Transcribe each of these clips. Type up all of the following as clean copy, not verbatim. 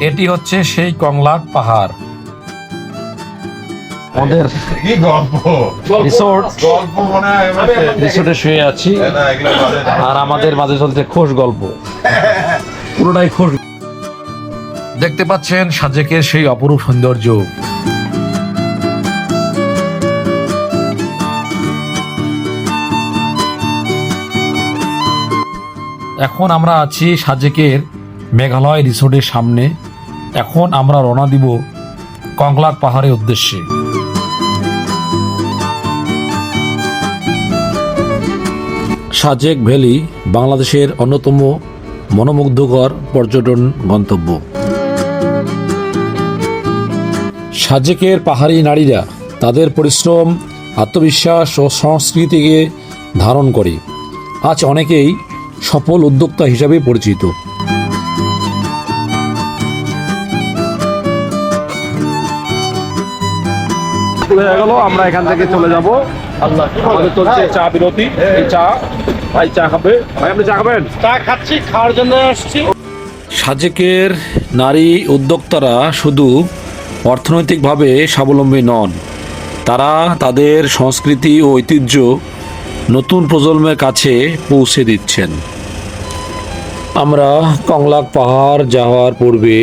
এটি হচ্ছে সেই কংলাক পাহাড়। আমাদের রিসোর্টে শুয়ে আছি, আর আমাদের মাঝে চলছে খোশ গল্প, পুরোটাই খোশ। দেখতে পাচ্ছেন সাজেকের সেই অপরূপ সৌন্দর্য। এখন আমরা আছি সাজেকের মেঘালয় রিসোর্টের সামনে। এখন আমরা রওনা দিব কংলাক পাহাড়ের উদ্দেশ্যে। সাজেক ভ্যালি বাংলাদেশের অন্যতম মনোমুগ্ধকর পর্যটন গন্তব্য। সাজেকের পাহাড়ি নারীরা তাদের পরিশ্রম, আত্মবিশ্বাস ও সংস্কৃতিকে ধারণ করে আজ অনেকেই সফল উদ্যোক্তা হিসাবে পরিচিত। আমরা এখান থেকে চলে যাব। আমাদের চলছে চা বিরতি। এই চা, ভাই চা খাবে? ভাই আপনি চা খাবেন? চা খাচ্ছি, খাওয়ার জন্য আসছি। সাজেকের নারী উদ্যোক্তারা শুধু অর্থনৈতিকভাবে স্বাবলম্বী নন, তারা তাদের সংস্কৃতি ও ঐতিহ্য নতুন প্রজন্মের কাছে পৌঁছে দিচ্ছেন। আমরা কংলাক পাহাড় যাওয়ার পূর্বে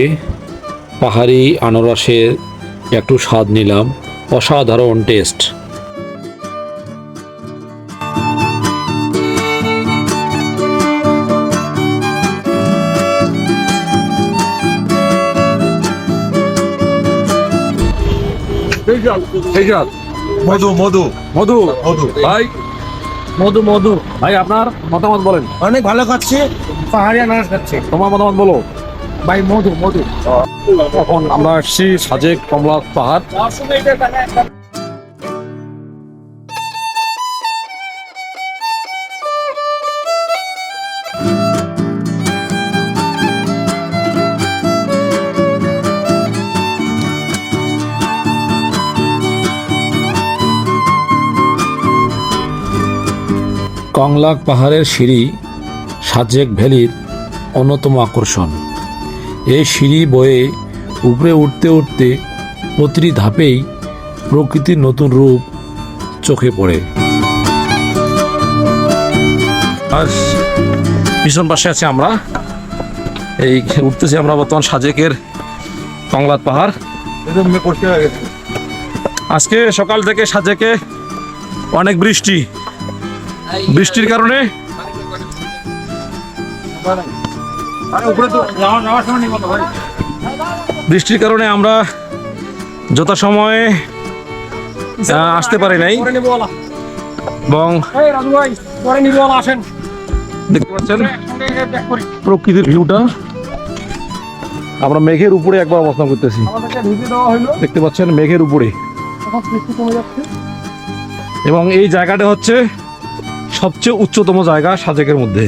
পাহাড়ি আনারসের একটু স্বাদ নিলাম। অসাধারণ টেস্ট। মধু মধু মধু মধু ভাই, মধু মধু ভাই, আপনার মতামত বলেন। অনেক ভালো খাচ্ছে, পাহাড়ি আনারস খাচ্ছে। তোমার মতামত বলো ভাই মধু মধু। এখন আমরা আসছি সাজেক কংলাক পাহাড়। কংলাক পাহাড়ের সিঁড়ি সাজেক ভ্যালির অন্যতম আকর্ষণ। এই সিঁড়ি বয়ে উপরে উঠতে উঠতে প্রতিটি ধাপেই প্রকৃতির নতুন রূপ চোখে পড়ে। আর পিছন পাশে আছি আমরা, এই উঠতেছি আমরা বর্তমান সাজেকের কংলাক পাহাড়। আজকে সকাল থেকে সাজেকে অনেক বৃষ্টি। বৃষ্টির কারণে আমরা যথাসময়ে আসতে পারি নাই, এবং দেখতে পাচ্ছেন প্রকৃতির ভিউটা। আমরা মেঘের উপরে একবার অবস্থান করতেছি, দেখতে পাচ্ছেন মেঘের উপরে, এবং এই জায়গাটা হচ্ছে সবচেয়ে উচ্চতম জায়গা সাজেকের মধ্যে।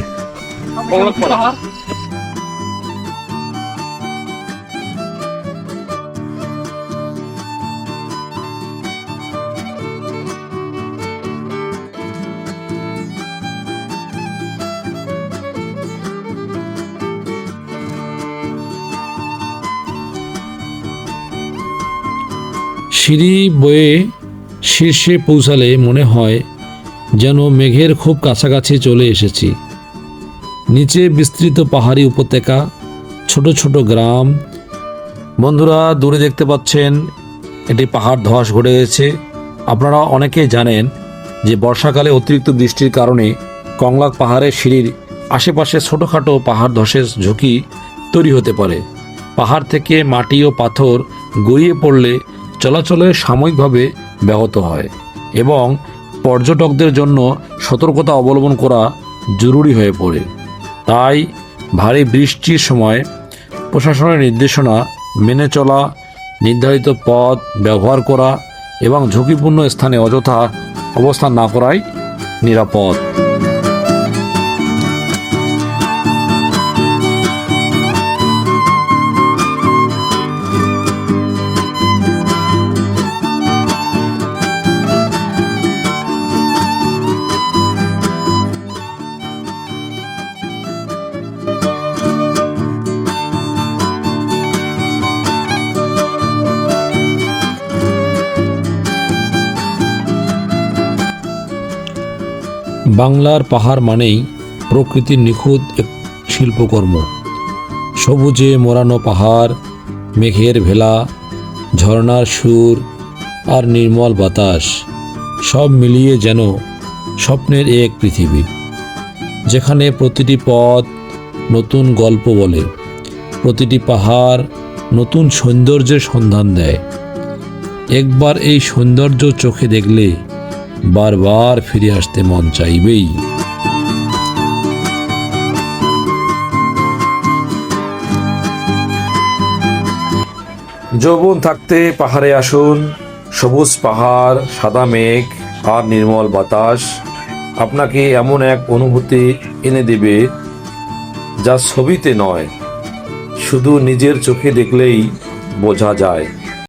সিঁড়ি বয়ে শীর্ষে পৌঁছালে মনে হয় যেন মেঘের খুব কাছাকাছি চলে এসেছি। নিচে বিস্তৃত পাহাড়ি উপত্যকা, ছোট ছোট গ্রাম। বন্ধুরা, দূরে দেখতে পাচ্ছেন এটি পাহাড় ধস ঘটে গেছে। আপনারা অনেকেই জানেন যে বর্ষাকালে অতিরিক্ত বৃষ্টির কারণে কংলাক পাহাড়ের সিঁড়ির আশেপাশে ছোটোখাটো পাহাড় ধসের ঝুঁকি তৈরি হতে পারে। পাহাড় থেকে মাটি ও পাথর গড়িয়ে পড়লে চলাচলে সাময়িকভাবে ব্যাহত হয়, এবং পর্যটকদের জন্য সতর্কতা অবলম্বন করা জরুরি হয়ে পড়ে। তাই ভারী বৃষ্টির সময় প্রশাসনের নির্দেশনা মেনে চলা, নির্ধারিত পথ ব্যবহার করা এবং ঝুঁকিপূর্ণ স্থানে অযথা অবস্থান না করাই নিরাপদ। বাংলার পাহাড় মানেই প্রকৃতির নিখুঁত এক শিল্পকর্ম। সবুজে মোড়ানো পাহাড়, মেঘের ভেলা, ঝর্ণার সুর আর নির্মল বাতাস সব মিলিয়ে যেন স্বপ্নের এক পৃথিবী, যেখানে প্রতিটি পথ নতুন গল্প বলে, প্রতিটি পাহাড় নতুন সৌন্দর্যের সন্ধান দেয়। একবার এই সৌন্দর্য চোখে দেখলে বারবার ফিরে আসতে মন চাইবেই। যৌবন থাকতে পাহাড়ে আসুন। সবুজ পাহাড়, সাদা মেঘ আর নির্মল বাতাস আপনাকে এমন এক অনুভূতি এনে দেবে যা ছবিতে নয়, শুধু নিজের চোখে দেখলেই বোঝা যায়।